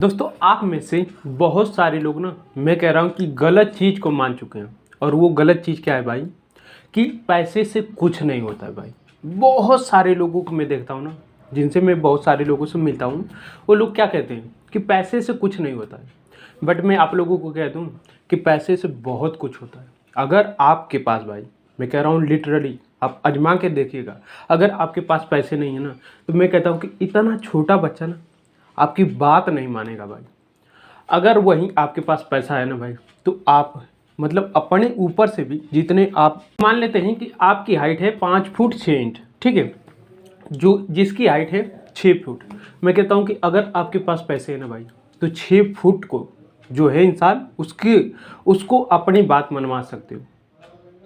दोस्तों आप में से बहुत सारे लोग ना मैं कह रहा हूँ कि गलत चीज़ को मान चुके हैं। और वो गलत चीज़ क्या है भाई कि पैसे से कुछ नहीं होता है भाई। बहुत सारे लोगों को मैं देखता हूँ ना, जिनसे मैं बहुत सारे लोगों से मिलता हूँ, वो लोग क्या कहते हैं कि पैसे से कुछ नहीं होता है। बट मैं आप लोगों को कह दूँ कि पैसे से बहुत कुछ होता है। अगर आपके पास भाई, मैं कह रहा हूँ लिटरली आप आजमा के देखिएगा, अगर आपके पास पैसे नहीं है ना, तो मैं कहता हूँ कि इतना छोटा बच्चा ना आपकी बात नहीं मानेगा भाई। अगर वहीं आपके पास पैसा है ना भाई, तो आप मतलब अपने ऊपर से भी जितने आप मान लेते हैं कि आपकी हाइट है 5 फुट 6 इंच, ठीक है, जो जिसकी हाइट है 6 फुट, मैं कहता हूँ कि अगर आपके पास पैसे है ना भाई, तो 6 फुट को जो है इंसान उसको अपनी बात मनवा सकते हो।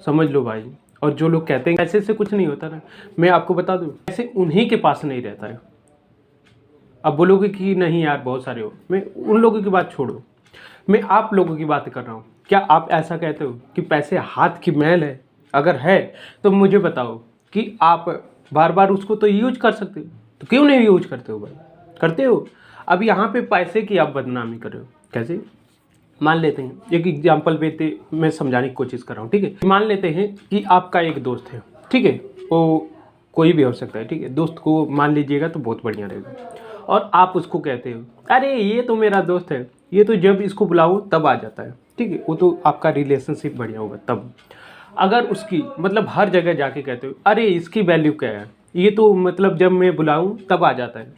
समझ लो भाई। और जो लोग कहते हैं पैसे से कुछ नहीं होता ना, मैं आपको बता दूँ पैसे उन्हीं के पास नहीं रहता है। अब बोलोगे कि नहीं यार बहुत सारे हो, मैं उन लोगों की बात छोड़ो, मैं आप लोगों की बात कर रहा हूँ। क्या आप ऐसा कहते हो कि पैसे हाथ की मैल है? अगर है तो मुझे बताओ कि आप बार बार उसको तो यूज कर सकते हो, तो क्यों नहीं यूज करते हो भाई? करते हो। अब यहाँ पे पैसे की आप बदनामी कर रहे हो। कैसे? मान लेते हैं एक एग्जाम्पल देते, मैं समझाने की कोशिश कर रहा हूँ, ठीक है। मान लेते हैं कि आपका एक दोस्त है, ठीक है, वो कोई भी हो सकता है, ठीक है, दोस्त को मान लीजिएगा तो बहुत बढ़िया रहेगा। और आप उसको कहते हो अरे ये तो मेरा दोस्त है, ये तो जब इसको बुलाओ तब आ जाता है, ठीक है, वो तो आपका रिलेशनशिप बढ़िया होगा तब। अगर उसकी मतलब हर जगह जाके कहते हो अरे इसकी वैल्यू क्या है, ये तो मतलब जब मैं बुलाऊं तब आ जाता है,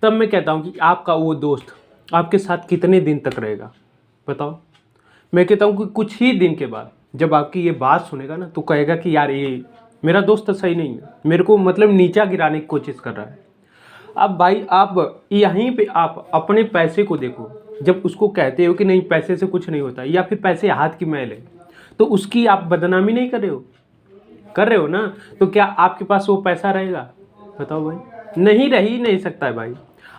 तब मैं कहता हूँ कि आपका वो दोस्त आपके साथ कितने दिन तक रहेगा बताओ? मैं कहता हूँ कि कुछ ही दिन के बाद जब आपकी ये बात सुनेगा ना, तो कहेगा कि यार ये मेरा दोस्त तो सही नहीं है, मेरे को मतलब नीचा गिराने की कोशिश कर रहा है। अब भाई आप यहीं पे आप अपने पैसे को देखो, जब उसको कहते हो कि नहीं पैसे से कुछ नहीं होता या फिर पैसे हाथ की मैल है, तो उसकी आप बदनामी नहीं कर रहे हो? कर रहे हो ना? तो क्या आपके पास वो पैसा रहेगा? बताओ भाई, नहीं रह ही नहीं सकता है भाई।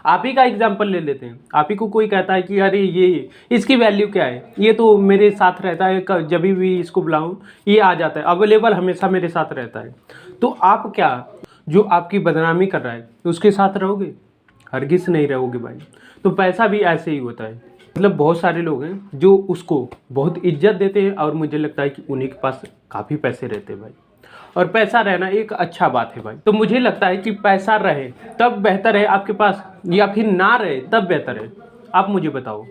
आप ही का एग्जाम्पल ले लेते हैं, आप ही को कोई कहता है कि अरे ये इसकी वैल्यू क्या है, ये तो मेरे साथ रहता है, जब भी इसको बुलाऊं ये आ जाता है, अवेलेबल हमेशा मेरे साथ रहता है। तो आप क्या, जो आपकी बदनामी कर रहा है उसके साथ रहोगे? हरगिज नहीं रहोगे भाई। तो पैसा भी ऐसे ही होता है। मतलब बहुत सारे लोग हैं जो उसको बहुत इज्जत देते हैं, और मुझे लगता है कि उन्हीं के पास काफ़ी पैसे रहते हैं भाई। और पैसा रहना एक अच्छा बात है भाई। तो मुझे लगता है कि पैसा रहे तब बेहतर है आपके पास, या फिर ना रहे तब बेहतर है? आप मुझे बताओ।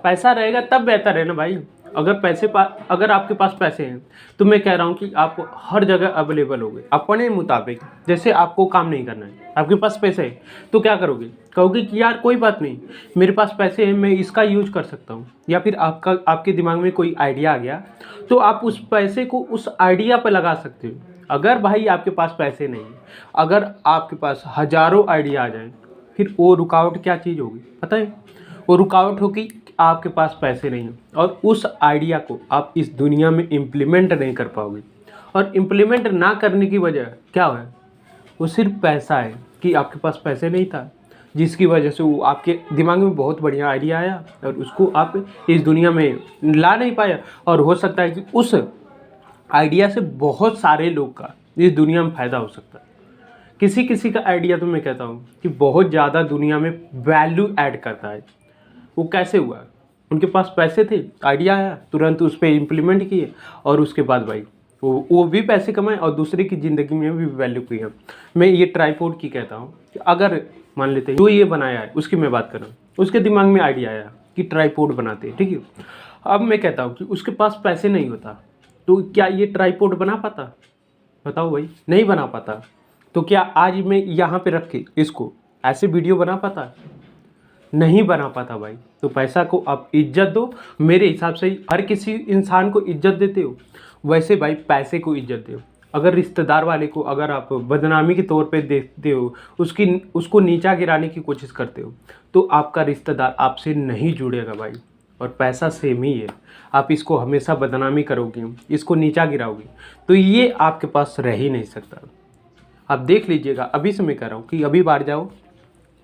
पैसा रहेगा तब बेहतर है ना भाई। अगर आपके पास पैसे हैं तो मैं कह रहा हूँ कि आप हर जगह अवेलेबल होगे अपने मुताबिक। जैसे आपको काम नहीं करना है, आपके पास पैसे है, तो क्या करोगे? कहोगे कि यार कोई बात नहीं, मेरे पास पैसे हैं, मैं इसका यूज कर सकता हूँ। या फिर आपके दिमाग में कोई आइडिया आ गया, तो आप उस पैसे को उस आइडिया पर लगा सकते हो। अगर भाई आपके पास पैसे नहीं, अगर आपके पास हज़ारों आइडिया आ जाए, फिर वो रुकावट क्या चीज़ होगी पता है? वो रुकावट होगी कि आपके पास पैसे नहीं हैं, और उस आइडिया को आप इस दुनिया में इम्प्लीमेंट नहीं कर पाओगे। और इम्प्लीमेंट ना करने की वजह क्या है? वो सिर्फ पैसा है कि आपके पास पैसे नहीं था, जिसकी वजह से वो आपके दिमाग में बहुत बढ़िया आइडिया आया और उसको आप इस दुनिया में ला नहीं पाया। और हो सकता है कि उस आइडिया से बहुत सारे लोग का इस दुनिया में फ़ायदा हो सकता है। किसी किसी का आइडिया तो मैं कहता हूँ कि बहुत ज़्यादा दुनिया में वैल्यू ऐड करता है। वो कैसे हुआ? उनके पास पैसे थे, आइडिया आया, तुरंत उस पर इम्प्लीमेंट किए, और उसके बाद भाई वो भी पैसे कमाए और दूसरे की ज़िंदगी में भी वैल्यू किया। मैं ये ट्राईपोड की कहता हूँ कि अगर मान लेते हैं जो ये बनाया है उसकी मैं बात कर रहा हूँ, उसके दिमाग में आइडिया आया कि ट्राईपोड बनाते हैं, ठीक है। अब मैं कहता हूँ कि उसके पास पैसे नहीं होता, तो क्या ये ट्राईपोड बना पाता? बताओ भाई, नहीं बना पाता। तो क्या आज मैं यहाँ पे रख के इसको ऐसे वीडियो बना पाता? नहीं बना पाता भाई। तो पैसा को आप इज्जत दो। मेरे हिसाब से हर किसी इंसान को इज्जत देते हो, वैसे भाई पैसे को इज्जत दो। अगर रिश्तेदार वाले को अगर आप बदनामी के तौर पे देखते हो, उसको नीचा गिराने की कोशिश करते हो, तो आपका रिश्तेदार आपसे नहीं जुड़ेगा भाई। और पैसा सेम ही है, आप इसको हमेशा बदनामी करोगे, इसको नीचा गिराओगे, तो ये आपके पास रह ही नहीं सकता। आप देख लीजिएगा, अभी से मैं कह रहा हूँ कि अभी बाहर जाओ,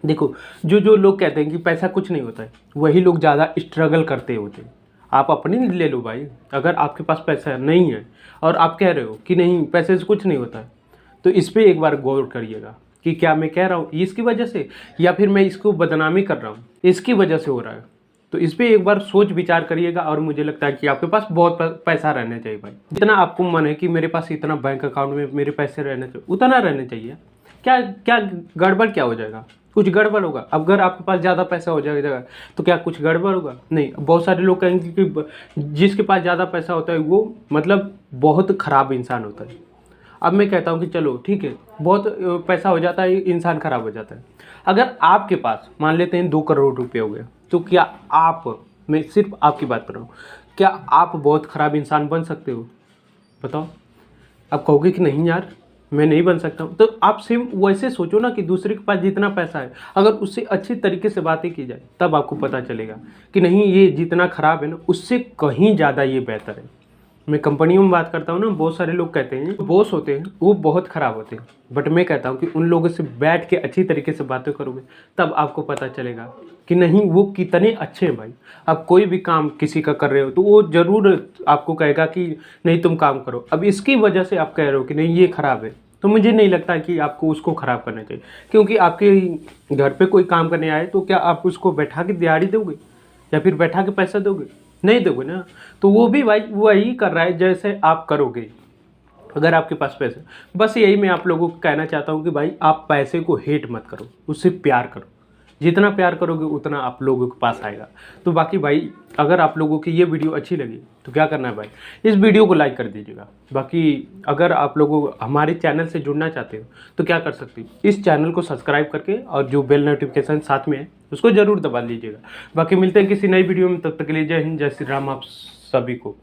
देखो जो जो लोग कहते हैं कि पैसा कुछ नहीं होता है, वही लोग ज़्यादा स्ट्रगल करते होते हैं। आप अपनी ले लो भाई। अगर आपके पास पैसा नहीं है और आप कह रहे हो कि नहीं पैसे से कुछ नहीं होता है, तो इस पर एक बार गौर करिएगा कि क्या मैं कह रहा हूँ इसकी वजह से, या फिर मैं इसको बदनामी कर रहा हूँ इसकी वजह से हो रहा है। तो इस पर एक बार सोच विचार करिएगा। और मुझे लगता है कि आपके पास बहुत पैसा रहना चाहिए भाई। जितना आपको मन है कि मेरे पास इतना बैंक अकाउंट में मेरे पैसे रहने चाहिए, उतना रहने चाहिए। क्या क्या गड़बड़ क्या हो जाएगा? कुछ गड़बड़ होगा? अब अगर आपके पास ज़्यादा पैसा हो जाएगा तो क्या कुछ गड़बड़ होगा? नहीं। बहुत सारे लोग कहेंगे कि जिसके पास ज़्यादा पैसा होता है वो मतलब बहुत ख़राब इंसान होता है। अब मैं कहता हूँ कि चलो ठीक है, बहुत पैसा हो जाता है इंसान ख़राब हो जाता है। अगर आपके पास मान लेते हैं 2 करोड़ रुपये हो गए, तो क्या आप, मैं सिर्फ आपकी बात कर रहा हूँ, क्या आप बहुत ख़राब इंसान बन सकते हो? बताओ। आप कहोगे कि नहीं यार मैं नहीं बन सकता हूँ। तो आप सेम वैसे सोचो ना कि दूसरे के पास जितना पैसा है अगर उससे अच्छी तरीके से बातें की जाए तब आपको पता चलेगा कि नहीं ये जितना ख़राब है ना उससे कहीं ज़्यादा ये बेहतर है। मैं कंपनियों में बात करता हूँ ना, बहुत सारे लोग कहते हैं बॉस होते हैं वो बहुत ख़राब होते हैं, बट मैं कहता हूँ कि उन लोगों से बैठ के अच्छी तरीके से बातें करोगे तब आपको पता चलेगा कि नहीं वो कितने अच्छे हैं भाई। आप कोई भी काम किसी का कर रहे हो तो वो ज़रूर आपको कहेगा कि नहीं तुम काम करो। अब इसकी वजह से आप कह रहे हो कि नहीं ये ख़राब है, तो मुझे नहीं लगता कि आपको उसको ख़राब करना चाहिए। क्योंकि आपके घर पे कोई काम करने आए तो क्या आप उसको बैठा के दिहाड़ी दोगे या फिर बैठा के पैसा दोगे? नहीं दोगे ना। तो वो भी भाई वही कर रहा है जैसे आप करोगे अगर आपके पास पैसे। बस यही मैं आप लोगों को कहना चाहता हूँ कि भाई आप पैसे को हेट मत करो, उससे प्यार करो। जितना प्यार करोगे उतना आप लोगों के पास आएगा। तो बाकी भाई अगर आप लोगों की ये वीडियो अच्छी लगी तो क्या करना है भाई, इस वीडियो को लाइक कर दीजिएगा। बाकी अगर आप लोगों हमारे चैनल से जुड़ना चाहते हो तो क्या कर सकते हो, इस चैनल को सब्सक्राइब करके और जो बेल नोटिफिकेशन साथ में है उसको ज़रूर दबा लीजिएगा। बाकी मिलते हैं किसी नई वीडियो में, तब तक के लिए जय हिंद जय श्री राम आप सभी को।